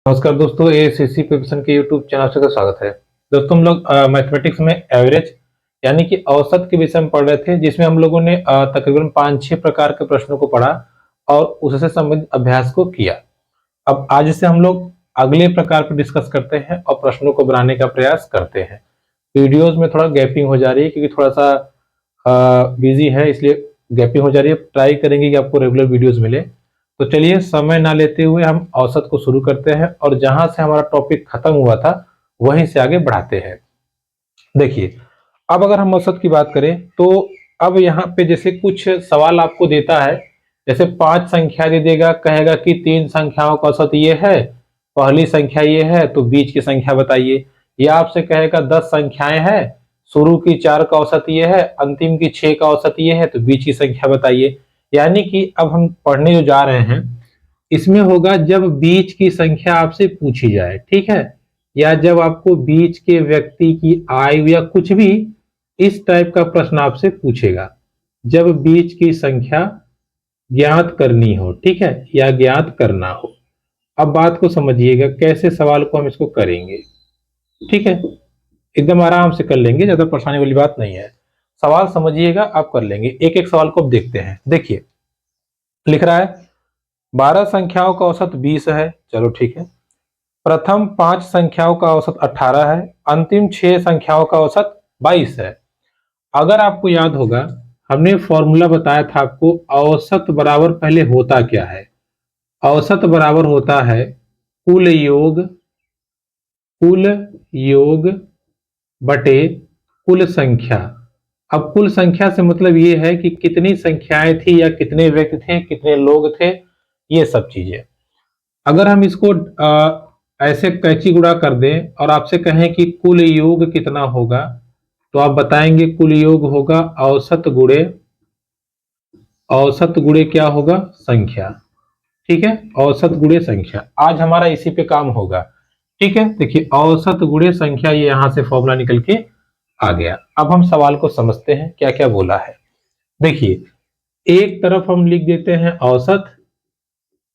नमस्कार दोस्तों, ACC preparation के यूट्यूब चैनल से स्वागत है। दोस्तों हम लोग मैथमेटिक्स में एवरेज यानी कि औसत के विषय में पढ़ रहे थे, जिसमें हम लोगों ने तकरीबन 5-6 प्रकार के प्रश्नों को पढ़ा और उससे संबंधित अभ्यास को किया। अब आज से हम लोग अगले प्रकार पर डिस्कस करते हैं और प्रश्नों को बनाने का प्रयास करते हैं। वीडियोज में थोड़ा गैपिंग हो जा रही है क्योंकि थोड़ा सा बिजी है, इसलिए गैपिंग हो जा रही है। ट्राई करेंगे कि आपको रेगुलर वीडियोज मिले। तो चलिए समय ना लेते हुए हम औसत को शुरू करते हैं और जहां से हमारा टॉपिक खत्म हुआ था वहीं से आगे बढ़ाते हैं। देखिए, अब अगर हम औसत की बात करें तो अब यहाँ पे जैसे कुछ सवाल आपको देता है, जैसे 5 संख्या दे देगा, कहेगा कि 3 संख्याओं का औसत ये है, पहली संख्या ये है तो बीच की संख्या बताइए। या आपसे कहेगा 10 संख्याएं हैं, शुरू की 4 का औसत ये है, अंतिम की 6 का औसत ये है, तो बीच की संख्या बताइए। यानी कि अब हम पढ़ने जो जा रहे हैं इसमें होगा जब बीच की संख्या आपसे पूछी जाए, ठीक है, या जब आपको बीच के व्यक्ति की आयु या कुछ भी इस टाइप का प्रश्न आपसे पूछेगा, जब बीच की संख्या ज्ञात करनी हो, ठीक है, या ज्ञात करना हो। अब बात को समझिएगा कैसे सवाल को हम इसको करेंगे, ठीक है, एकदम आराम से कर लेंगे, ज्यादा परेशानी वाली बात नहीं है। सवाल समझिएगा, आप कर लेंगे। एक एक सवाल को अब देखते हैं। देखिए, लिख रहा है 12 संख्याओं का औसत 20 है, चलो ठीक है। प्रथम 5 संख्याओं का औसत 18 है, अंतिम 6 संख्याओं का औसत 22 है। अगर आपको याद होगा, हमने फॉर्मूला बताया था आपको, औसत बराबर पहले होता क्या है। औसत बराबर होता है कुल योग बटे कुल संख्या। अब कुल संख्या से मतलब ये है कि कितनी संख्याएं थी या कितने व्यक्ति थे, कितने लोग थे, ये सब चीजें। अगर हम इसको ऐसे कैची गुणा कर दें और आपसे कहें कि कुल योग कितना होगा, तो आप बताएंगे कुल योग होगा औसत गुणे क्या होगा, संख्या, ठीक है, औसत गुणे संख्या। आज हमारा इसी पे काम होगा, ठीक है। देखिए, औसत गुणे संख्या, ये यहां से फॉर्मूला निकल के आ गया। अब हम सवाल को समझते हैं क्या क्या बोला है। देखिए, एक तरफ हम लिख देते हैं औसत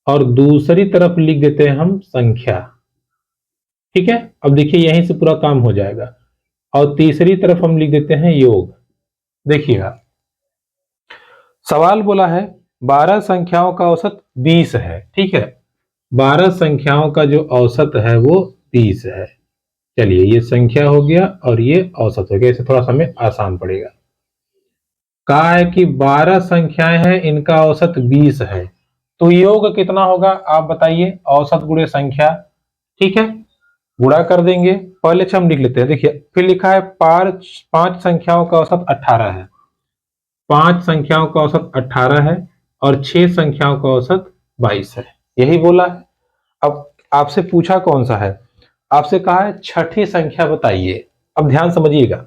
और दूसरी तरफ लिख देते हैं हम संख्या, ठीक है। अब देखिए, यहीं से पूरा काम हो जाएगा। और तीसरी तरफ हम लिख देते हैं योग। देखिएगा, सवाल बोला है 12 संख्याओं का औसत 20 है, ठीक है। 12 संख्याओं का जो औसत है वो 20 है। चलिए, ये संख्या हो गया और ये औसत हो गया, इसे थोड़ा सा हमें आसान पड़ेगा। कहा है कि 12 संख्याएं हैं, इनका औसत 20 है, तो योग कितना होगा आप बताइए। औसत गुणे संख्या, ठीक है, गुणा कर देंगे। पहले से हम लिख लेते हैं। देखिए, फिर लिखा है 5 संख्याओं का औसत 18 है। 5 संख्याओं का औसत 18 है और 6 संख्याओं का औसत 22 है, यही बोला है। अब आपसे पूछा कौन सा है, आपसे कहा है छठी संख्या बताइए। अब ध्यान समझिएगा,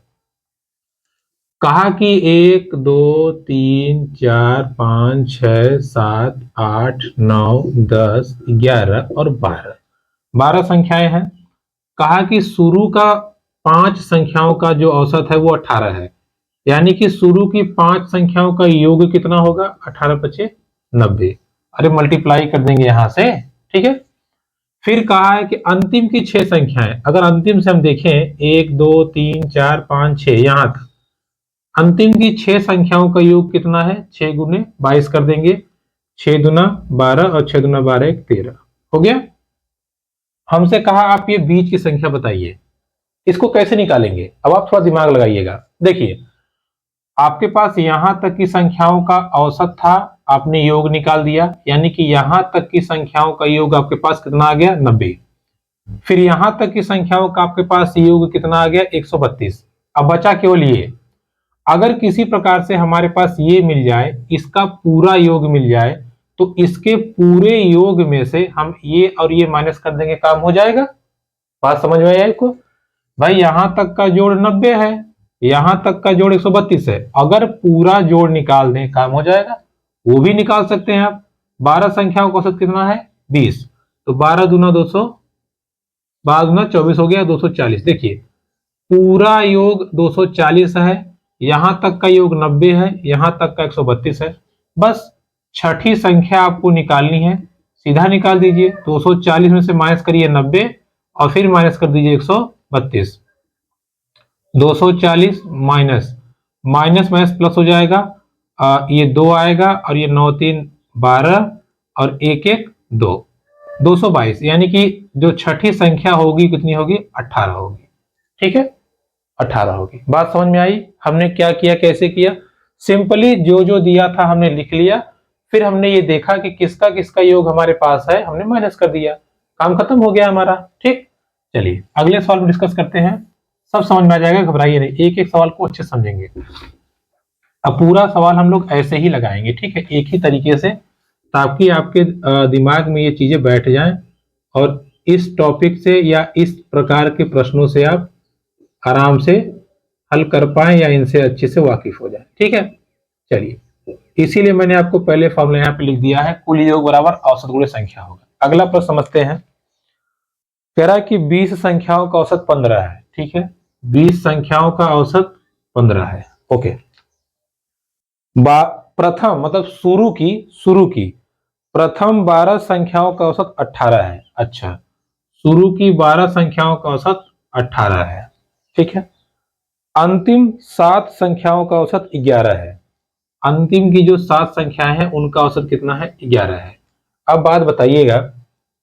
कहा कि 1 2 3 4 5 6 7 8 9 10 11 और 12 संख्याएं हैं। कहा कि शुरू का 5 संख्याओं का जो औसत है वो 18 है, यानी कि शुरू की 5 संख्याओं का योग कितना होगा, 18 पचे 90। अरे मल्टीप्लाई कर देंगे यहां से, ठीक है। फिर कहा है कि अंतिम की 6 संख्याएं, अगर अंतिम से हम देखें 1 2 3 4 5 6 यहां तक, अंतिम की 6 संख्याओं का योग कितना है, 6 गुने 22 कर देंगे। 6 दुना 12 और 6 दुना 12 13 हो गया। हमसे कहा आप ये बीच की संख्या बताइए, इसको कैसे निकालेंगे। अब आप थोड़ा दिमाग लगाइएगा। देखिए, आपके पास यहां तक की संख्याओं का औसत था, आपने योग निकाल दिया, यानी कि यहां तक की संख्याओं का योग आपके पास कितना आ गया, 90। फिर यहां तक की संख्याओं का आपके पास योग कितना आ गया, 132। अब बचा केवल ये। अगर किसी प्रकार से हमारे पास ये मिल जाए, इसका पूरा योग मिल जाए, तो इसके पूरे योग में से हम ये और ये माइनस कर देंगे, काम हो जाएगा। बात समझ में आई आपको। भाई, यहां तक का जोड़ 90 है, यहां तक का जोड़ 132 है, अगर पूरा जोड़ निकाल दें काम हो जाएगा। वो भी निकाल सकते हैं आप। 12 संख्याओं का औसत कितना है, 20, तो 12 दूना 200, 12 दूना 24 हो गया, 240। देखिए, पूरा योग 240 है, यहां तक का योग 90 है, यहां तक का 132 है। बस छठी संख्या आपको निकालनी है, सीधा निकाल दीजिए। 240 में से माइनस करिए 90 और फिर माइनस कर दीजिए 132। 240 माइनस माइनस माइनस प्लस हो जाएगा, ये 2 आएगा और ये 9 3 12 और 1 1 2, 222, यानी कि जो छठी संख्या होगी कितनी होगी? 18 होगी। ठीक है, 18 होगी। बात समझ में आई? हमने क्या किया, कैसे किया? सिंपली जो जो दिया था हमने लिख लिया, फिर हमने ये देखा कि किसका किसका योग हमारे पास है, हमने माइनस कर दिया, काम खत्म हो गया हमारा। ठीक, चलिए अगले सवाल में डिस्कस करते हैं। सब समझ में आ जाएगा, घबराइए नहीं, एक एक सवाल को अच्छे समझेंगे। अब पूरा सवाल हम लोग ऐसे ही लगाएंगे, ठीक है, एक ही तरीके से, ताकि आपके दिमाग में ये चीजें बैठ जाएं और इस टॉपिक से या इस प्रकार के प्रश्नों से आप आराम से हल कर पाए या इनसे अच्छे से वाकिफ हो जाए। ठीक है, चलिए इसीलिए मैंने आपको पहले फॉर्मूला यहाँ पे लिख दिया है, कुल योग बराबर औसत गुणे संख्या होगा। अगला प्रश्न समझते हैं। कह रहा है कि 20 संख्याओं का औसत 15 है। ठीक है, 20 संख्याओं का औसत 15 है। ओके, प्रथम मतलब शुरू की प्रथम 12 संख्याओं का औसत 18 है। अच्छा, शुरू की 12 संख्याओं का औसत 18 है। ठीक है, अंतिम 7 संख्याओं का औसत 11 है। अंतिम की जो 7 संख्याएं हैं उनका औसत कितना है? 11 है। अब बात बताइएगा,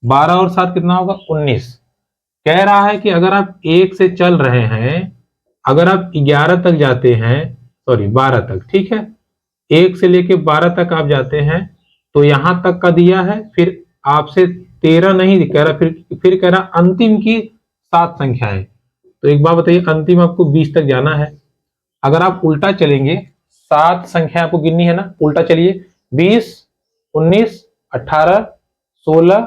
12 और 7 कितना होगा? 19। कह रहा है कि अगर आप 1 से चल रहे हैं, अगर आप 11 तक जाते हैं, सॉरी 12 तक, ठीक है, 1 से लेके 12 तक आप जाते हैं, तो यहां तक का दिया है, फिर आपसे 13 नहीं कह रहा, फिर कह रहा अंतिम की 7 संख्याएं। तो एक बात बताइए, अंतिम आपको 20 तक जाना है, अगर आप उल्टा चलेंगे, 7 संख्या आपको गिननी है ना, उल्टा चलिए, 20 19 18 16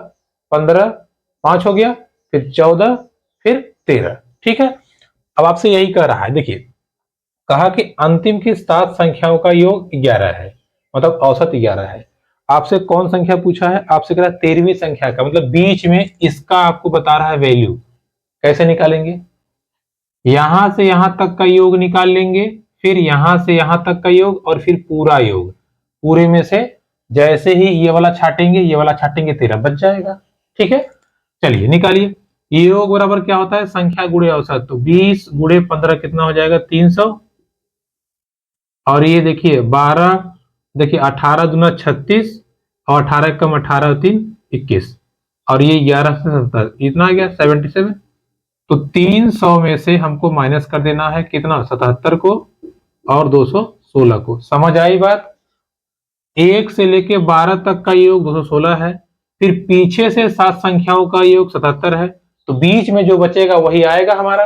15, 5 हो गया, फिर 14, फिर 13। ठीक है, अब आपसे यही कह रहा है, देखिए कहा कि अंतिम की 7 संख्याओं का योग 11 है, मतलब औसत 11 है। आपसे कौन संख्या पूछा है? आपसे कह रहा है 13वीं संख्या का, मतलब बीच में इसका आपको बता रहा है वैल्यू। कैसे निकालेंगे? यहां से यहां तक का योग निकाल लेंगे, फिर यहां से यहां तक का योग और फिर पूरा योग, पूरे में से जैसे ही ये वाला छाटेंगे, ये वाला छाटेंगे, 13 बच जाएगा। ठीक है, चलिए निकालिए। योग बराबर क्या होता है? संख्या गुणे औसत। तो 20 गुणे 15 कितना हो जाएगा? 300। और ये देखिए 12, देखिए 18 दूना 36 और 18 कम 18 3 21, और ये 11 से 70, इतना आ गया 77। तो 300 में से हमको माइनस कर देना है कितना? 77 को और 216 को। समझ आई बात? 1 से लेके 12 तक का योग 216 है, फिर पीछे से 7 संख्याओं का योग 77 है, तो बीच में जो बचेगा वही आएगा हमारा।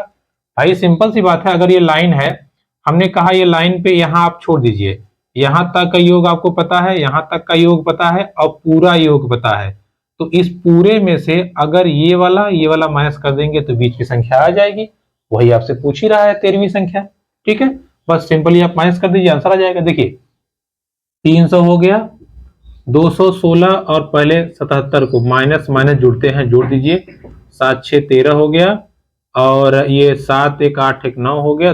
भाई सिंपल सी बात है, अगर ये लाइन है, हमने कहा ये लाइन पे यहां आप छोड़ दीजिए, यहां तक का योग आपको पता है, यहां तक का योग पता है और पूरा योग पता है, तो इस पूरे में से अगर ये वाला माइनस कर देंगे तो बीच की संख्या आ जाएगी, वही आपसे पूछ ही रहा है 13वीं संख्या। ठीक है, बस सिंपली आप माइनस कर दीजिए, आंसर आ जाएगा। देखिए 300 हो गया, 216 और पहले 77 को माइनस माइनस जुड़ते हैं, जोड़ दीजिए, 7 6 13 हो गया, और ये 7 1 8 1 9 हो गया,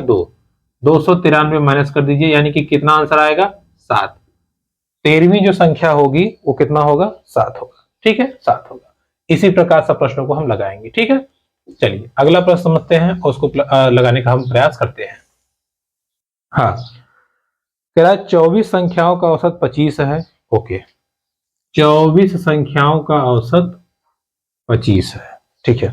293 माइनस कर दीजिए, यानी कि कितना आंसर आएगा? 7। 13वीं जो संख्या होगी वो कितना होगा? 7 होगा। ठीक है, 7 होगा। इसी प्रकार से प्रश्नों को हम लगाएंगे। ठीक है, चलिए अगला प्रश्न समझते हैं और उसको लगाने का हम प्रयास करते हैं। हाँ, कह रहा है 24 संख्याओं का औसत 25 है। ओके, 24 संख्याओं का औसत 25 है। ठीक है,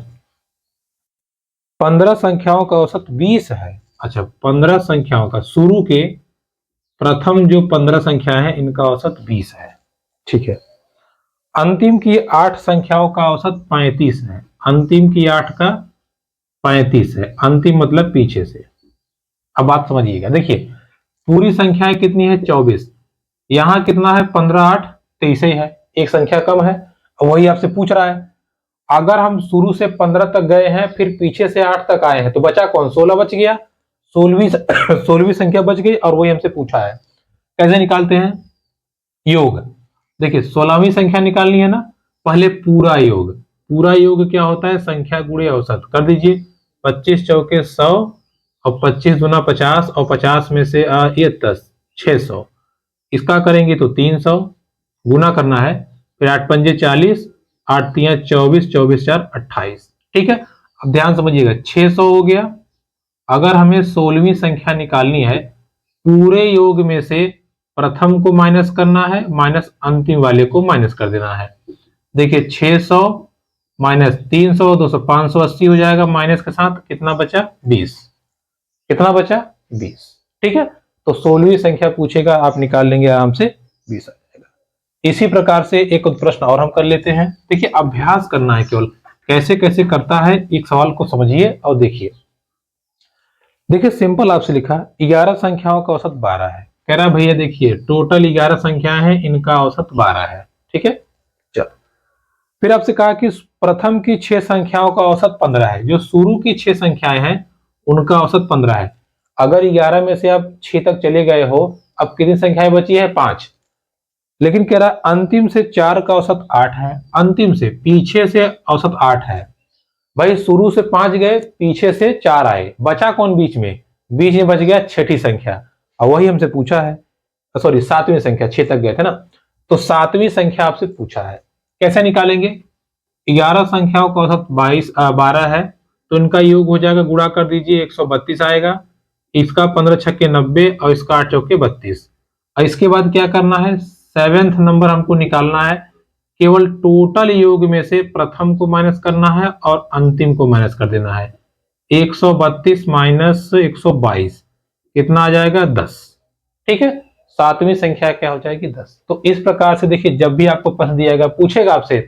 15 संख्याओं का औसत 20 है। अच्छा, 15 संख्याओं का, शुरू के प्रथम जो 15 संख्या है इनका औसत 20 है। ठीक है, अंतिम की 8 संख्याओं का औसत 35 है। अंतिम की 8 का 35 है, अंतिम मतलब पीछे से। अब आप समझिएगा, देखिए पूरी संख्याएं कितनी है? 24। यहां कितना है? 15 8 23 ही है, एक संख्या कम है, वही आपसे पूछ रहा है। अगर हम शुरू से 15 तक गए हैं, फिर पीछे से 8 तक आए हैं, तो बचा कौन? 16 बच गया, 16वीं संख्या बच गई, और वही हमसे पूछा है। कैसे निकालते हैं योग? देखिए 16वीं संख्या निकालनी है ना, पहले पूरा योग। पूरा योग क्या होता है? संख्या गुणे औसत। कर दीजिए, 25 चौके 100 और 25 दूना 50 और 50 में से ये 10 600, इसका करेंगे तो 300, गुना करना है, फिर 8 पंजे 40, 8 तिया 24, 24 4 28। ठीक है, अब ध्यान समझिएगा 600 हो गया। अगर हमें 16वीं संख्या निकालनी है, पूरे योग में से प्रथम को माइनस करना है, माइनस अंतिम वाले को माइनस कर देना है। देखिए 600 माइनस 300, 200, 580 हो जाएगा, माइनस के साथ कितना बचा 20। कितना बचा 20। ठीक है, तो 16वीं संख्या पूछेगा, आप निकाल लेंगे आराम से 20 आ जाएगा। इसी प्रकार से एक प्रश्न और हम कर लेते हैं। देखिए अभ्यास करना है केवल, कैसे कैसे करता है एक सवाल को समझिए और देखिए। देखिए सिंपल आपसे लिखा 11 संख्याओं का औसत 12 है। कह रहा भैया देखिए टोटल 11 संख्याएं हैं, इनका औसत 12 है। ठीक है, चलो फिर आपसे कहा कि प्रथम की 6 संख्याओं का औसत 15 है। जो शुरू की 6 संख्याएं हैं उनका औसत 15 है। अगर 11 में से आप 6 तक चले गए हो, अब कितनी संख्याएं बची है 5। लेकिन कह रहा अंतिम से 4 का औसत 8 है। अंतिम से पीछे से औसत 8 है। भाई शुरू से 5 गए, पीछे से 4 आए, बचा कौन बीच में? बीच में बच गया छठी संख्या, और वही हमसे पूछा है, सॉरी 7वीं संख्या, 6 तक गए थे ना, तो 7वीं संख्या आपसे पूछा है। कैसे निकालेंगे? 11 संख्याओं का औसत 12 है, तो इनका योग हो जाएगा, गुणा कर दीजिए 132 आएगा। इसका 15 छक्के 90 और इसका 8 चौके 32। और इसके बाद क्या करना है, 7th नंबर हमको निकालना है। केवल टोटल योग में से प्रथम को माइनस करना है और अंतिम को माइनस कर देना है। 132 माइनस 122 कितना आ जाएगा 10। ठीक है, 7वीं संख्या क्या हो जाएगी 10। तो इस प्रकार से देखिए जब भी आपको प्रश्न दिया जाएगा, पूछेगा आपसे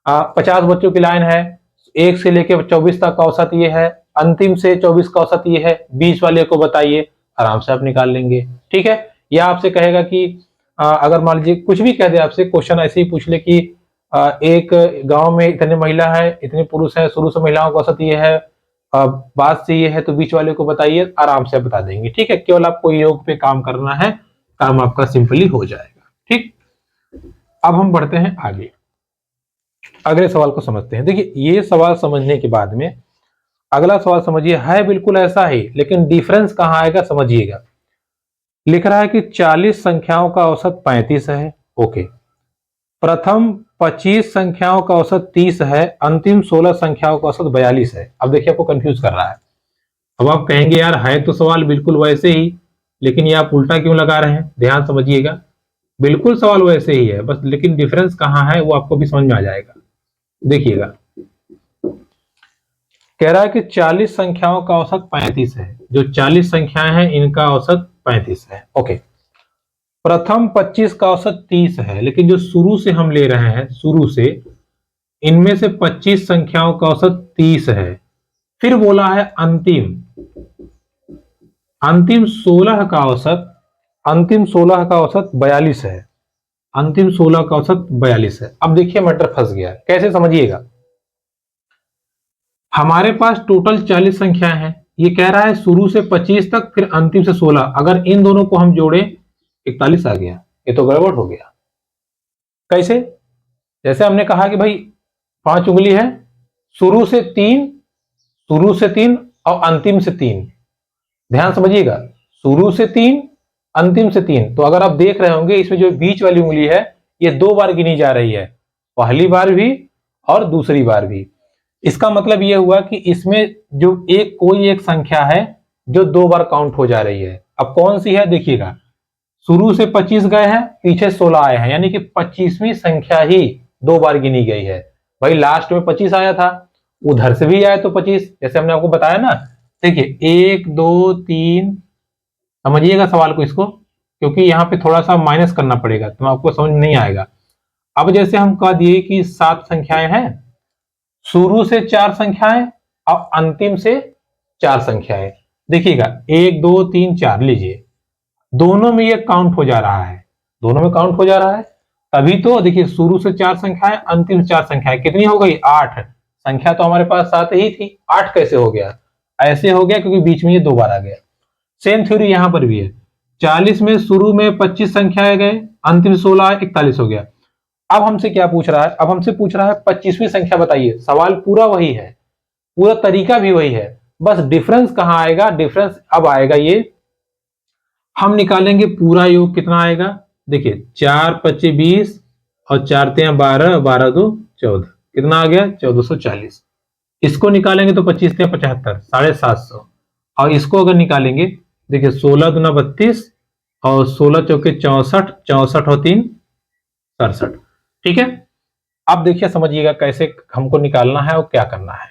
50 बच्चों की लाइन है, 1 से लेकर 24 तक का औसत ये है, अंतिम से 24 का औसत ये है, 20 वाले को बताइए, आराम से आप निकाल लेंगे। ठीक है, या आपसे कहेगा कि अगर मान लीजिए कुछ भी कह दे, आपसे क्वेश्चन ऐसे ही पूछ ले कि एक गांव में इतने महिला है, इतने पुरुष है, शुरू से महिलाओं का औसत ये है, बाद से ये है, तो बीच वाले को बताइए, आराम से बता देंगे। ठीक है, केवल आपको योग पे काम करना है, काम आपका सिंपली हो जाएगा। ठीक, अब हम बढ़ते हैं आगे, अगले सवाल को समझते हैं। देखिए ये सवाल समझने के बाद में अगला सवाल समझिए, है बिल्कुल ऐसा ही, लेकिन डिफरेंस कहां आएगा समझिएगा। लिख रहा है कि 40 संख्याओं का औसत 35 है। ओके, प्रथम 25 संख्याओं का औसत 30 है, अंतिम 16 संख्याओं का औसत 42 है। अब देखिए आपको कंफ्यूज कर रहा है। अब आप कहेंगे यार है तो सवाल बिल्कुल वैसे ही, लेकिन ये आप उल्टा क्यों लगा रहे हैं? ध्यान समझिएगा, बिल्कुल सवाल वैसे ही है, बस लेकिन डिफरेंस कहां है वो आपको भी समझ में आ जाएगा। देखिएगा, कह रहा है कि 40 संख्याओं का औसत 35 है। जो 40 संख्याएं हैं इनका औसत 35 है। ओके, प्रथम 25 का औसत 30 है, लेकिन जो शुरू से हम ले रहे हैं, शुरू से इनमें से 25 संख्याओं का औसत 30 है। फिर बोला है अंतिम, अंतिम 16 का औसत, अंतिम 16 का औसत 42 है। अंतिम 16 का औसत 42 है। अब देखिए मैटर फंस गया, कैसे समझिएगा। हमारे पास टोटल 40 संख्याएं हैं, ये कह रहा है शुरू से 25 तक, फिर अंतिम से 16। अगर इन दोनों को हम जोड़े 41 आ गया, ये तो गड़बड़ हो गया। कैसे? जैसे हमने कहा कि भाई 5 उंगली है, शुरू से 3, शुरू से 3 और अंतिम से 3। ध्यान समझिएगा, शुरू से 3, अंतिम से 3। तो अगर आप देख रहे होंगे इसमें जो बीच वाली उंगली है ये 2 बार गिनी जा रही है, पहली बार भी और दूसरी बार भी। इसका मतलब यह हुआ कि इसमें जो कोई एक संख्या है जो 2 बार काउंट हो जा रही है। अब कौन सी है देखिएगा, शुरू से 25 गए हैं, पीछे 16 आए हैं, यानी कि 25वीं संख्या ही 2 बार गिनी गई है। भाई लास्ट में 25 आया था, उधर से भी आया तो 25, जैसे हमने आपको बताया ना। देखिए 1 2 3, समझिएगा सवाल को इसको, क्योंकि यहाँ पे थोड़ा सा माइनस करना पड़ेगा तो आपको समझ नहीं आएगा। अब जैसे हम कह दिए कि 7 संख्याएं हैं, शुरू से 4 संख्याएं और अंतिम से 4 संख्याएं। देखिएगा 1 2 3 4 लीजिए, दोनों में ये काउंट हो जा रहा है, दोनों में काउंट हो जा रहा है। तभी तो देखिए शुरू से 4 संख्याएं, अंतिम से 4 संख्याएं, कितनी हो गई 8। संख्या तो हमारे पास 7 ही थी, 8 कैसे हो गया? ऐसे हो गया क्योंकि बीच में ये 2 बार आ गया। सेम थ्योरी यहां पर भी है। 40 में शुरू में 25 संख्याएं गए, अंतिम 16 41 हो गया। अब हमसे क्या पूछ रहा है? अब हमसे पूछ रहा है 25वीं संख्या बताइए। सवाल पूरा वही है, पूरा तरीका भी वही है, बस डिफरेंस कहां आएगा? डिफरेंस अब आएगा ये, हम निकालेंगे पूरा योग कितना आएगा। देखिए 4 25 20 और 4 तिया 12, 12 2 14, कितना आ गया 1440। इसको निकालेंगे तो 25 तिया 75, 750। और इसको अगर निकालेंगे, देखिए 16 दूना 32 और 16 चौके 64, 64 और 3 67। ठीक है, अब देखिए समझिएगा कैसे हमको निकालना है और क्या करना है।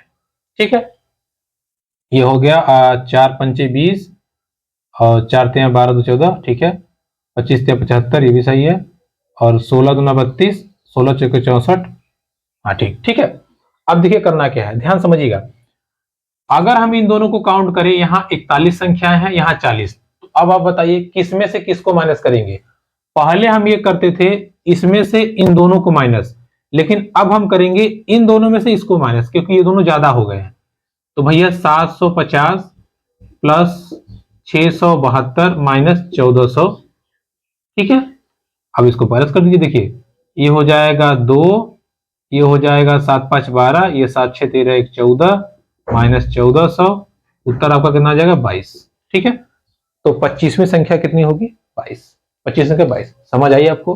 ठीक है, ये हो गया 4 पंचे 20 और 4 तिया 12 2 14, ठीक है, 25 तिया 75, ये भी सही है, और 16 दूना 32, 16 चौके 64। हाँ ठीक, ठीक है। अब देखिए करना क्या है, ध्यान समझिएगा। अगर हम इन दोनों को काउंट करें, यहाँ 41 संख्याएं हैं, यहाँ 40, तो अब आप बताइए किसमें से किसको माइनस करेंगे। पहले हम ये करते थे इसमें से इन दोनों को माइनस, लेकिन अब हम करेंगे इन दोनों में से इसको माइनस, क्योंकि ये दोनों ज्यादा हो गए हैं। तो भैया 750 प्लस 672 माइनस 1400, ठीक है। अब इसको माइनस कर दीजिए, देखिए ये हो जाएगा 2, ये हो जाएगा 7 5 12, ये 7 6 13 1 14 माइनस 1400, उत्तर आपका कितना आ जाएगा 22। ठीक है, तो 25वीं संख्या कितनी होगी 22, 25 संख्या 22। समझ आई आपको।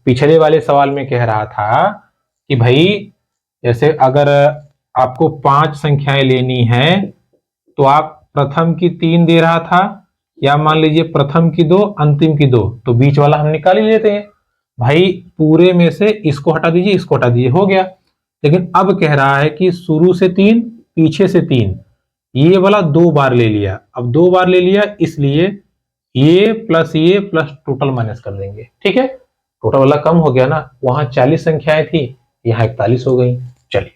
पिछले वाले सवाल में कह रहा था कि भाई जैसे अगर आपको 5 संख्याएं लेनी है तो आप प्रथम की 3 दे रहा था, या मान लीजिए प्रथम की 2 अंतिम की 2, तो बीच वाला हम निकाल ही लेते हैं। भाई पूरे में से इसको हटा दीजिए, इसको हटा दीजिए, हो गया। लेकिन अब कह रहा है कि शुरू से 3 पीछे से 3, ये वाला 2 बार ले लिया। अब 2 बार ले लिया, इसलिए ये प्लस टोटल माइनस कर देंगे। ठीक है, टोटल वाला कम हो गया ना, वहां 40 संख्याएं थी, यहाँ 41 हो गई। चलिए,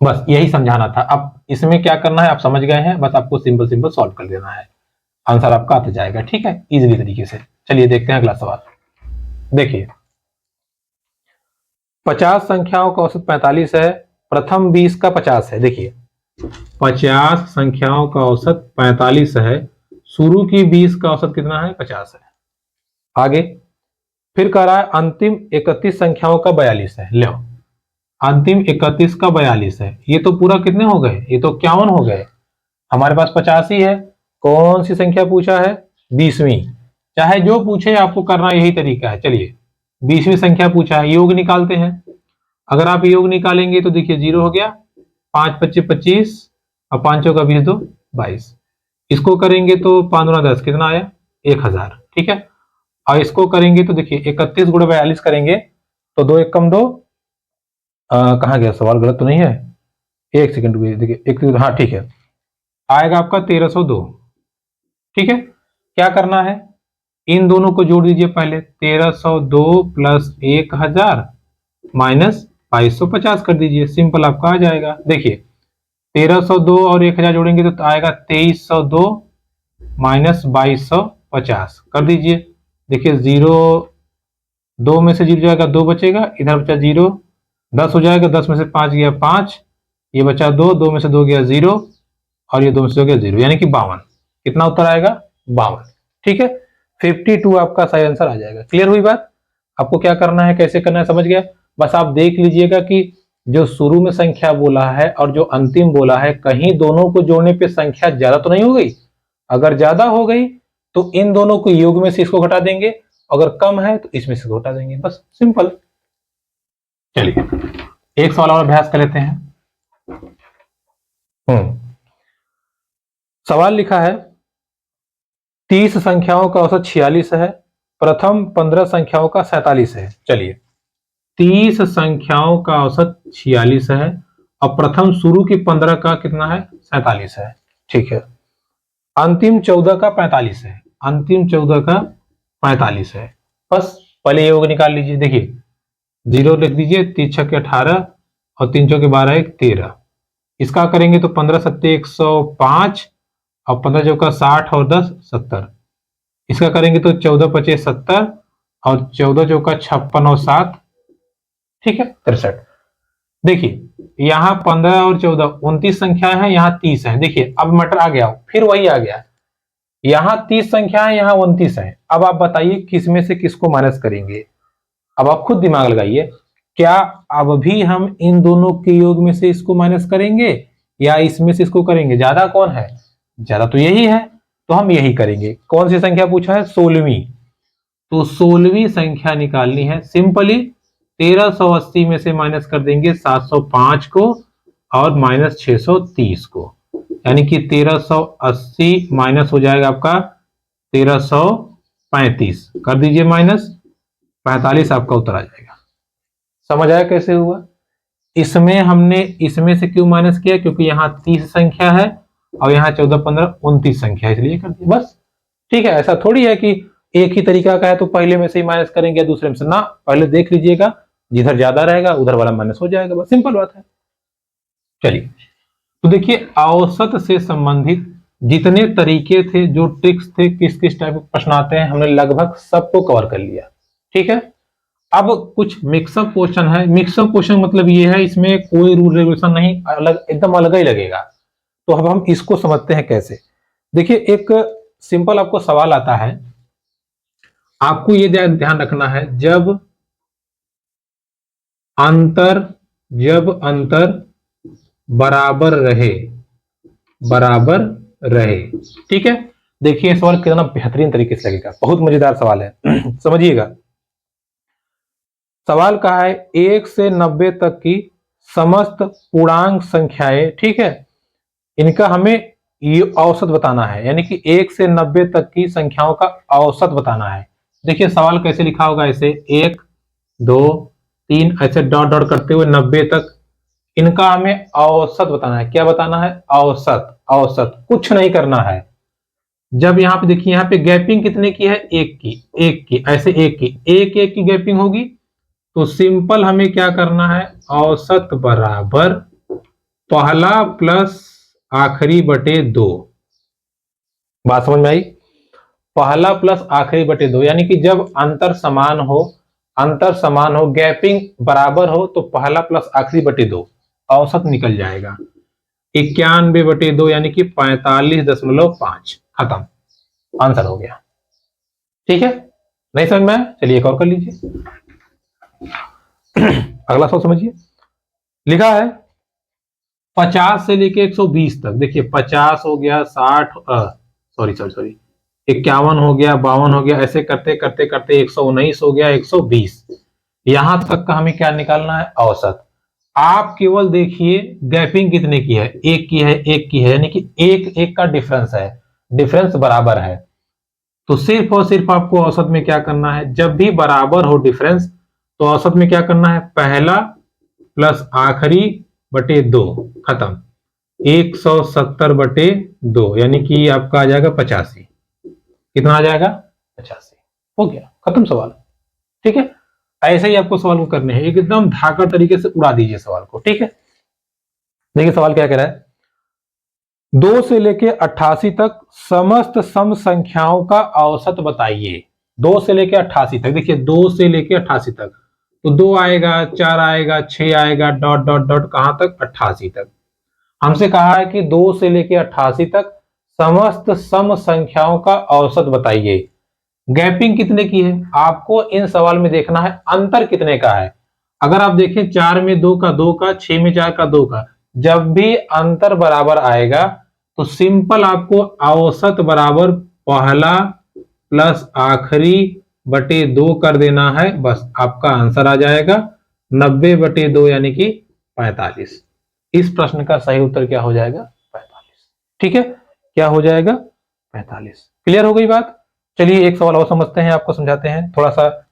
बस यही समझाना था। अब इसमें क्या करना है आप समझ गए हैं, बस आपको सिंपल सिंपल सॉल्व कर देना है, आंसर आपका आता जाएगा। ठीक है, इजीली तरीके से। चलिए देखते हैं अगला सवाल। देखिए 50 संख्याओं का औसत 45 है, प्रथम 20 का 50 है। देखिए 50 संख्याओं का औसत 45 है, शुरू की 20 का औसत कितना है 50 है। आगे फिर कह रहा है अंतिम 31 संख्याओं का 42 है। लो, अंतिम 31 का 42 है, ये तो पूरा कितने हो गए, ये तो 51 हो गए। हमारे पास 50 ही है, कौन सी संख्या पूछा है 20वीं। चाहे जो पूछे आपको करना यही तरीका है। चलिए 20वीं संख्या पूछा है, योग निकालते हैं। अगर आप योग निकालेंगे तो देखिए 0 हो गया, 5 25 25 और 5 चौका 20 2 22। इसको करेंगे तो 5 दूना 10, कितना आया 1000। ठीक है, और इसको करेंगे तो देखिए 31 गुणा 42 करेंगे तो 2 1 कम 2, कहाँ गया सवाल, गलत तो नहीं है, एक सेकंड देखिए, एक, हाँ ठीक है, आएगा आपका 1302। ठीक है, क्या करना है, इन दोनों को जोड़ दीजिए पहले, 1302 प्लस 1000 माइनस 2250 कर दीजिए, सिंपल आपका आ जाएगा। देखिए 1302 और 1000 जोड़ेंगे तो आएगा 2302 माइनस 2250 कर दीजिए। देखिए 0 2 में से 0 जाएगा 2 बचेगा, इधर बचा 0, 10 हो जाएगा, 10 में से 5 गया 5, ये बचा 2, 2 में से 2 गया 0, और ये 2 में से 2 गया 0, यानी कि 52। कितना उत्तर आएगा 52। ठीक है, 52 आपका सही आंसर आ जाएगा। क्लियर हुई बात, आपको क्या करना है कैसे करना है समझ गया। बस आप देख लीजिएगा कि जो शुरू में संख्या बोला है और जो अंतिम बोला है, कहीं दोनों को जोड़ने पे संख्या ज्यादा तो नहीं हो गई। अगर ज्यादा हो गई तो इन दोनों को योग में से इसको घटा देंगे, अगर कम है तो इसमें से घटा देंगे, बस सिंपल। चलिए एक सवाल और अभ्यास कर लेते हैं। सवाल लिखा है 30 संख्याओं का औसत 46 है, प्रथम 15 संख्याओं का 47 है। चलिए 30 संख्याओं का औसत 46 है और प्रथम शुरू की 15 का कितना है 47 है। ठीक है, अंतिम 14 का 45 है, अंतिम 14 का 45 है। बस पहले योग निकाल लीजिए। देखिए 0 लिख दीजिए, 3 6 के 18 और 3 चौके 12 1 13। इसका करेंगे तो 15 सत्ते 105 और 15 चौका 60 और 10 70। इसका करेंगे तो 14 पचे 70 और 14 चौका 56 और 7, ठीक है 63। देखिए यहाँ 15 और 14 29 संख्या है, यहाँ 30 है। देखिए अब मटर आ गया, फिर वही आ गया, यहाँ 30 संख्या है, यहाँ 29 है। अब आप बताइए किस में से किसको माइनस करेंगे। अब आप खुद दिमाग लगाइए, क्या अब भी हम इन दोनों के योग में से इसको माइनस करेंगे या इसमें से इसको करेंगे। ज्यादा कौन है, ज्यादा तो यही है, तो हम यही करेंगे। कौन सी संख्या पूछा है 16वीं, तो 16वीं संख्या निकालनी है। सिंपली 1380 में से माइनस कर देंगे 705 को और माइनस 630 को, यानी कि 1380 माइनस हो जाएगा आपका 1335, कर दीजिए माइनस 45, आपका उत्तर आ जाएगा। समझ आया कैसे हुआ? इसमें हमने इसमें से क्यों माइनस किया? क्योंकि यहाँ 30 संख्या है और यहाँ 14, 15, 29 संख्या है, इसलिए कर दिया बस। ठीक है, ऐसा थोड़ी है कि एक ही तरीका का है तो पहले में से ही माइनस करेंगे या दूसरे में से ना, पहले देख लीजिएगा, जिधर ज्यादा रहेगा उधर वाला माइनस हो जाएगा, बस सिंपल बात है। चलिए, तो देखिए औसत से संबंधित जितने तरीके थे, जो ट्रिक्स थे, किस किस टाइप के प्रश्न आते हैं, हमने लगभग सबको कवर कर लिया। ठीक है, अब कुछ मिक्सअप क्वेश्चन है। मिक्सअप क्वेश्चन मतलब ये है, इसमें कोई रूल रेगुलेशन नहीं, अलग एकदम अलग ही लगेगा। तो अब हम इसको समझते हैं कैसे। देखिए, एक सिंपल आपको सवाल आता है, आपको ये ध्यान रखना है, जब अंतर बराबर रहे। ठीक है, देखिए सवाल कितना बेहतरीन तरीके से लगेगा, बहुत मजेदार सवाल है। समझिएगा, सवाल कहा है 1 से 90 तक की समस्त पूर्णांक संख्याएं, ठीक है, इनका हमें ये औसत बताना है, यानी कि 1 से 90 तक की संख्याओं का औसत बताना है। देखिए सवाल कैसे लिखा होगा, ऐसे 1 2 3 ऐसे डॉट डॉट करते हुए 90 तक, इनका हमें औसत बताना है। क्या बताना है? औसत, कुछ नहीं करना है। जब यहाँ पे देखिए, यहाँ पे गैपिंग कितने की है? एक की, ऐसे एक की गैपिंग होगी, तो सिंपल हमें क्या करना है? औसत बराबर पहला प्लस आखिरी बटे 2। बात समझ में आई? पहला प्लस आखिरी बटे 2, यानी कि जब अंतर समान हो, गैपिंग बराबर हो, तो पहला प्लस आखिरी बटे 2 औसत निकल जाएगा। 91 बटे 2 यानी कि 45.5, खत्म, आंसर हो गया। ठीक है, नहीं समझ में आया? चलिए एक और कर लीजिए। अगला सवाल समझिए, लिखा है 50 से लेके 120 तक। देखिए 50 हो गया, 60 सॉरी 51 हो गया, 52 हो गया, ऐसे करते करते करते 119 हो गया, 120, यहां तक का हमें क्या निकालना है? औसत। आप केवल देखिए गैपिंग कितने की है? एक की है, यानी कि एक का डिफरेंस है, डिफरेंस बराबर है। तो सिर्फ और सिर्फ आपको औसत में क्या करना है? जब भी बराबर हो डिफरेंस, तो औसत में क्या करना है? पहला प्लस आखिरी बटे 2, खत्म, 170 बटे 2, यानी कि आपका आ जाएगा 85। कितना आ जाएगा? 85। हो गया, खत्म सवाल। ठीक है, ऐसे ही आपको सवाल को करने हैं, एकदम धाकड़ तरीके से उड़ा दीजिए सवाल को। ठीक है, देखिए सवाल क्या कह रहा है, 2 से लेके 88 तक समस्त सम संख्याओं का औसत बताइए। 2 से लेके 88 तक, देखिए 2 से लेके 88 तक, तो 2 आएगा, 4 आएगा, 6 आएगा, डॉट डॉट डॉट, कहां तक? 88 तक। हमसे कहा है कि 2 से लेके 88 तक समस्त सम संख्याओं का औसत बताइए। गैपिंग कितने की है? आपको इन सवाल में देखना है अंतर कितने का है। अगर आप देखें 4 में 2 का 2 का, 6 में 4 का 2 का, जब भी अंतर बराबर आएगा तो सिंपल आपको औसत बराबर पहला प्लस आखिरी बटे 2 कर देना है, बस आपका आंसर आ जाएगा 90 बटे 2 यानी कि 45। इस प्रश्न का सही उत्तर क्या हो जाएगा? 45। ठीक है, क्या हो जाएगा? 45। क्लियर हो गई बात? चलिए एक सवाल और समझते हैं, आपको समझाते हैं। थोड़ा सा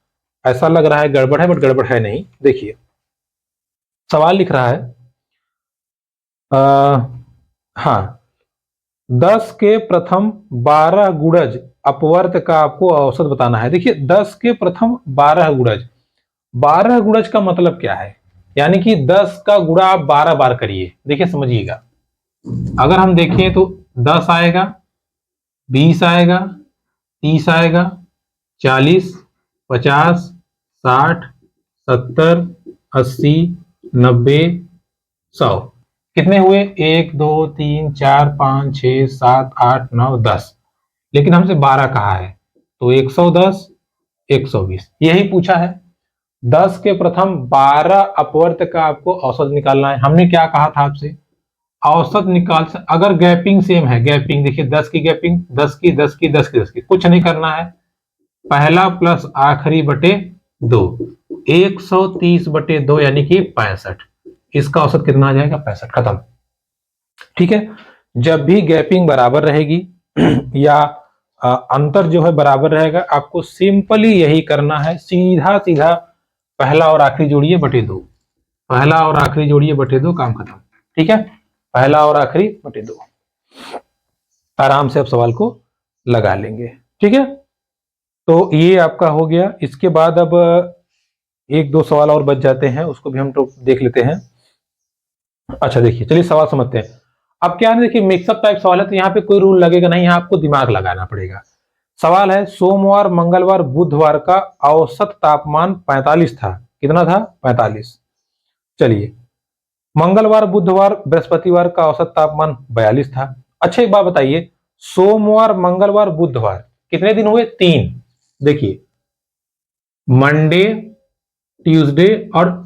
ऐसा लग रहा है गड़बड़ है, बट गड़बड़ है नहीं। देखिए सवाल लिख रहा है हाँ, 10 के प्रथम 12 गुणज अपवर्त का आपको औसत बताना है। देखिए 10 के प्रथम 12 गुणज, 12 गुणज का मतलब क्या है? यानी कि 10 का गुणा आप 12 बार करिए। देखिए समझिएगा, अगर हम देखें तो 10 आएगा, 20 आएगा, 30 आएगा, 40, 50, 60, 70, 80, 90, 100। कितने हुए? 1 2 3 4 5 6 7 8 9 10, लेकिन हमसे 12 कहा है, तो 110, 120, यही पूछा है। 10 के प्रथम 12 अपवर्त का आपको औसत निकालना है। हमने क्या कहा था आपसे? औसत निकाल से अगर गैपिंग सेम है, गैपिंग देखिए 10 की गैपिंग, 10 की 10 की 10 की 10 की, कुछ नहीं करना है, पहला प्लस आखिरी बटे 2, 130/2 यानी कि 65। इसका औसत कितना आ जाएगा? 65। खत्म। ठीक है, जब भी गैपिंग बराबर रहेगी या अंतर जो है बराबर रहेगा, आपको सिंपली यही करना है, सीधा सीधा पहला और आखिरी जोड़िए बटे 2, पहला और आखिरी जोड़िए बटे 2, काम खत्म। ठीक है, पहला और आखिरी बटे 2, आराम से आप सवाल को लगा लेंगे। ठीक है, तो ये आपका हो गया। इसके बाद अब एक दो सवाल और बच जाते हैं, उसको भी हम तो देख लेते हैं। अच्छा देखिए, चलिए सवाल समझते हैं। अब क्या है, देखिए मिक्सअप टाइप सवाल है तो यहाँ पे कोई रूल लगेगा नहीं, यहाँ आपको दिमाग लगाना पड़ेगा। सवाल है, सोमवार मंगलवार बुधवार का औसत तापमान 45 था। कितना था? 45। चलिए, मंगलवार बुधवार बृहस्पतिवार का औसत तापमान 42 था। अच्छा एक बात बताइए, सोमवार मंगलवार बुधवार कितने दिन हुए? 3। देखिए, मंडे, ट्यूसडे और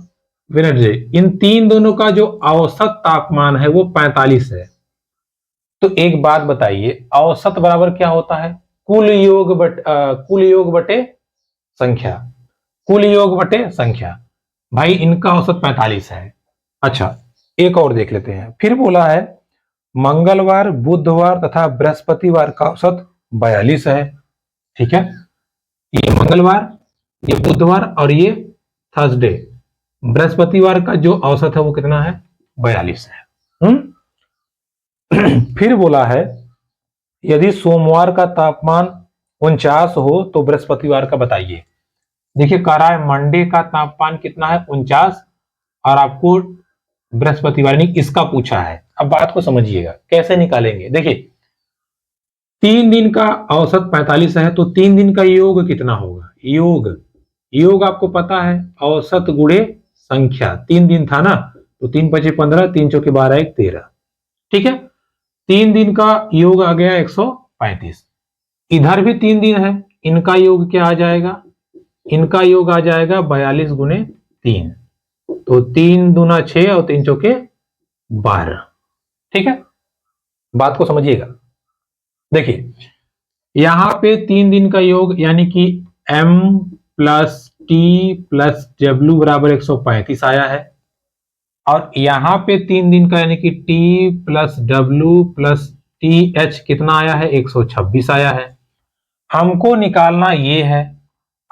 वेडनेसडे, इन 3 दोनों का जो औसत तापमान है वो 45 है। तो एक बात बताइए, औसत बराबर क्या होता है? कुल योग बटे संख्या, कुल योग बटे संख्या। भाई इनका औसत 45 है। अच्छा एक और देख लेते हैं, फिर बोला है मंगलवार बुधवार तथा बृहस्पतिवार का औसत 42 है। ठीक है, ये मंगलवार, ये बुधवार और ये थर्सडे, बृहस्पतिवार का जो औसत है वो कितना है? 42 है। फिर बोला है यदि सोमवार का तापमान 49 हो तो बृहस्पतिवार का बताइए। देखिए कह रहा है मंडे का तापमान कितना है? 49, और आपको बृहस्पतिवार ने इसका पूछा है। अब बात को समझिएगा कैसे निकालेंगे। देखिए 3 दिन का औसत 45 है तो 3 दिन का योग कितना होगा? योग आपको पता है, औसत गुणे संख्या। 3 दिन था ना, तो 3 पचे 15, 3 चौके 12, 1 13। ठीक है, 3 दिन का योग आ गया 135। इधर भी 3 दिन है, इनका योग क्या आ जाएगा? इनका योग आ जाएगा 42 गुणे 3, तो 3 दूना 6 और 3 चौके 12। ठीक है, बात को समझिएगा। देखिए यहां पे 3 दिन का योग यानी कि m plus T plus W बराबर 135 आया है, और यहां पे 3 दिन का यानी कि t plus W plus T H कितना आया है? 126 आया है। हमको निकालना ये है,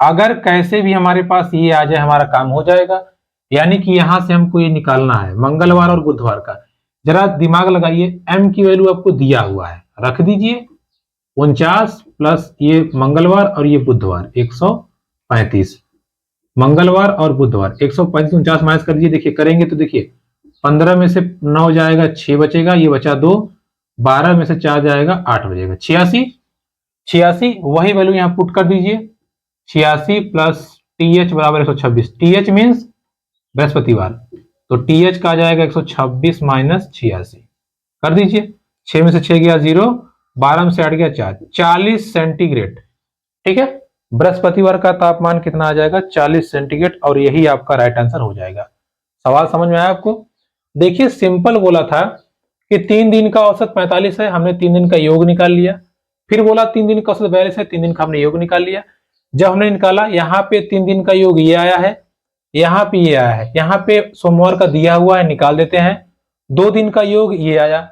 अगर कैसे भी हमारे पास ये आ जाए हमारा काम हो जाएगा। यानी कि यहां से हमको ये निकालना है मंगलवार और बुधवार का। जरा दिमाग लगाइए, m की वैल्यू आपको दिया हुआ है, रख दीजिए 49 प्लस ये मंगलवार और ये बुधवार 135। मंगलवार और बुधवार 135, 49 माइनस कर दीजिए। देखिए करेंगे तो देखिए 15 में से 9 जाएगा 6 बचेगा, ये बचा 2, 12 में से 4 जाएगा 8 बचेगा 86। 86 वही वैल्यू यहां पुट कर दीजिए, 86 प्लस टी एच बराबर 126। टी एच मीन्स बृहस्पतिवार, तो टी एच का आ जाएगा 126 माइनस 86 कर दीजिए। 6 में से 6 गया 0, 12 में से 8 गया 4, 40 सेंटीग्रेड। ठीक है, बृहस्पतिवार का तापमान कितना आ जाएगा? 40 सेंटीग्रेड, और यही आपका राइट आंसर हो जाएगा। सवाल समझ में आया आपको? देखिए सिंपल बोला था कि 3 दिन का औसत 45 है, हमने 3 दिन का योग निकाल लिया। फिर बोला 3 दिन का औसत 42 है, 3 दिन का हमने योग निकाल लिया। जब हमने निकाला यहाँ पे 3 दिन का योग ये आया है, यहाँ पे ये आया है, यहाँ पे सोमवार का दिया हुआ है, निकाल देते हैं। 2 दिन का योग ये आया,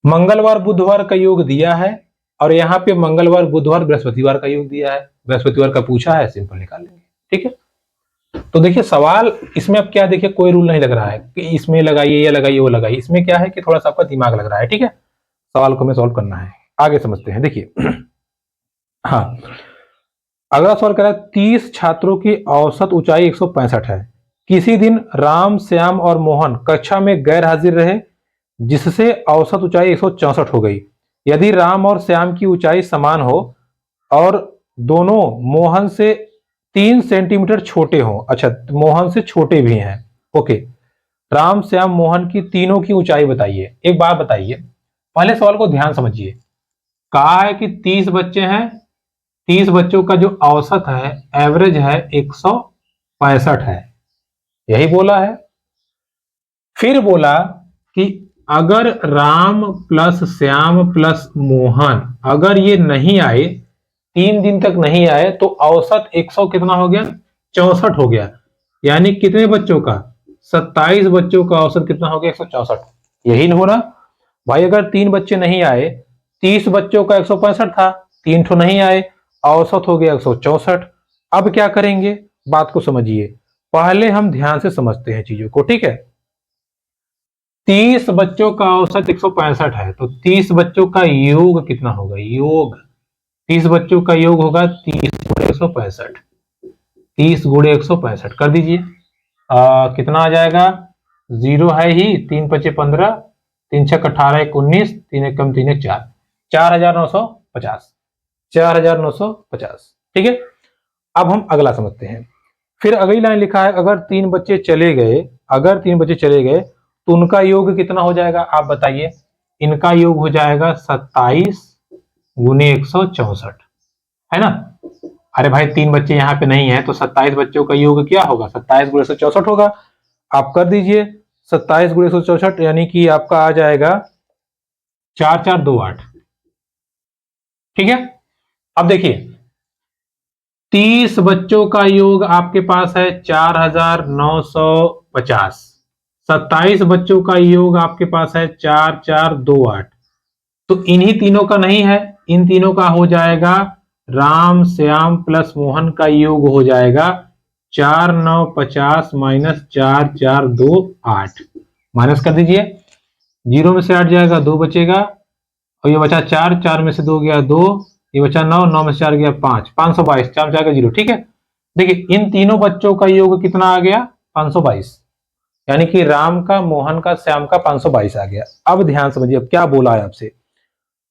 मंगलवार बुधवार का योग दिया है, और यहाँ पे मंगलवार बुधवार बृहस्पतिवार का योग दिया है, बृहस्पतिवार का पूछा है, सिंपल निकाल लेंगे। ठीक है, तो देखिए सवाल इसमें अब क्या, देखिए कोई रूल नहीं लग रहा है कि इसमें लगाइए या लगाइए वो लगाइए। इसमें क्या है कि थोड़ा सा आपका दिमाग लग रहा है। ठीक है, सवाल को हमें सॉल्व करना है। आगे समझते हैं। देखिए हाँ, अगला सवाल कह रहा है 30 छात्रों की औसत ऊंचाई 165 है। किसी दिन राम श्याम और मोहन कक्षा में गैर हाजिर रहे, जिससे औसत ऊंचाई 164 हो गई। यदि राम और श्याम की ऊंचाई समान हो और दोनों मोहन से 3 सेंटीमीटर छोटे हों, अच्छा मोहन से छोटे भी हैं, ओके, राम श्याम मोहन की तीनों की ऊंचाई बताइए। एक बात बताइए, पहले सवाल को ध्यान समझिए। कहा है कि 30 बच्चे हैं, 30 बच्चों का जो औसत है, एवरेज है 165 है, यही बोला है। फिर बोला कि अगर राम प्लस श्याम प्लस मोहन अगर ये नहीं आए, 3 दिन तक नहीं आए तो औसत 100 कितना हो गया, 64 हो गया। यानी कितने बच्चों का, 27 बच्चों का औसत कितना हो गया, 164। यही हो रहा भाई। अगर 3 बच्चे नहीं आए, 30 बच्चों का 165 था, 3 ठो नहीं आए, औसत हो गया 164। अब क्या करेंगे, बात को समझिए, पहले हम ध्यान से समझते हैं चीजों को, ठीक है। 30 बच्चों का औसत 165 है, तो 30 बच्चों का योग कितना होगा, योग 30 बच्चों का योग होगा 30 गुणे 165। 30 गुणे 165 कर दीजिए, कितना आ जाएगा, जीरो है ही, 3 पचे 15, 3 छक 18, 1 19, 3 एक कम 3 एक 4, 4950, 4950। ठीक है। अब हम अगला समझते हैं। फिर अगली लाइन लिखा है, अगर 3 बच्चे चले गए, अगर 3 बच्चे चले गए तो उनका योग कितना हो जाएगा, आप बताइए। इनका योग हो जाएगा 27 गुने 164, है ना। अरे भाई 3 बच्चे यहाँ पे नहीं है तो 27 बच्चों का योग क्या होगा, 27 गुणे 164 होगा। आप कर दीजिए 27 गुणे 164, यानी कि आपका आ जाएगा 4428। ठीक है। अब देखिए 30 बच्चों का योग आपके पास है 4950, 27 बच्चों का योग आपके पास है 4428। तो इन्हीं तीनों का नहीं है, इन तीनों का हो जाएगा, राम श्याम प्लस मोहन का योग हो जाएगा 4950 माइनस 4428। माइनस कर दीजिए, 0 में से 8 जाएगा, 2 बचेगा, और ये बचा 4, 4 में से 2 गया 2, ये बचा 9, 9 में से 4 गया 5, 522, 4 जाएगा 0। ठीक है। देखिए इन तीनों बच्चों का योग कितना आ गया, 522, यानी कि राम का, मोहन का, श्याम का 522 आ गया। अब ध्यान समझिए, अब क्या बोला है आपसे,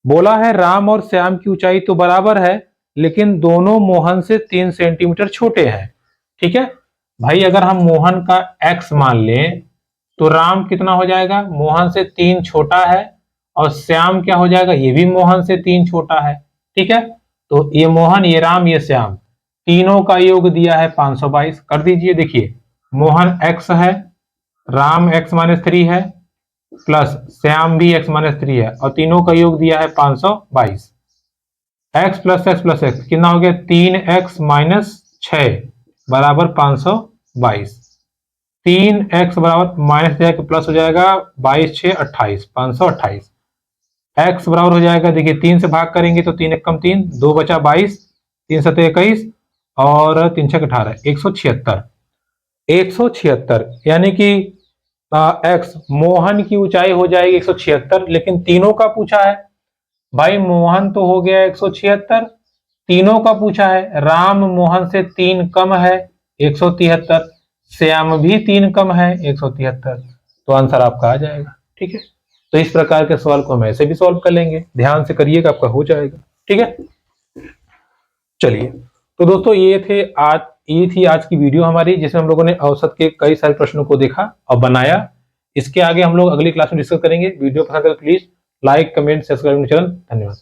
बोला है राम और श्याम की ऊंचाई तो बराबर है, लेकिन दोनों मोहन से 3 सेंटीमीटर छोटे हैं। ठीक है भाई। अगर हम मोहन का x मान लें तो राम कितना हो जाएगा, मोहन से 3 छोटा है, और श्याम क्या हो जाएगा, ये भी मोहन से 3 छोटा है। ठीक है। तो ये मोहन, ये राम, ये श्याम, तीनों का योग दिया है 522। कर दीजिए, देखिए मोहन x है, राम x माइनस 3 है, प्लस श्याम भी x माइनस 3 है, और तीनों का योग दिया है 522। x plus x plus x कितना हो गया, 3x माइनस 6 बराबर 522। 3x बराबर माइनस जाएगा प्लस हो जाएगा, 22 6 28, 528। x बराबर हो जाएगा, देखिए 3 से भाग करेंगे तो 3 एक कम 3, 2 बचा 22, 3 7 21, और 3 6 18, 176। 176 यानी कि x मोहन की ऊंचाई हो जाएगी 176, लेकिन तीनों का पूछा है भाई। मोहन तो हो गया 176, तीनों का पूछा है, राम मोहन से 3 कम है 173, श्याम भी 3 कम है 173, तो आंसर आपका आ जाएगा। ठीक है। तो इस प्रकार के सवाल को हम ऐसे भी सॉल्व कर लेंगे, ध्यान से करिएगा, आपका हो जाएगा। ठीक है। चलिए तो दोस्तों ये थी आज की वीडियो हमारी, जिसमें हम लोगों ने औसत के कई सारे प्रश्नों को देखा और बनाया। इसके आगे हम लोग अगली क्लास में डिस्कस करेंगे। वीडियो पसंद है तो please like, comment, subscribe channel. धन्यवाद।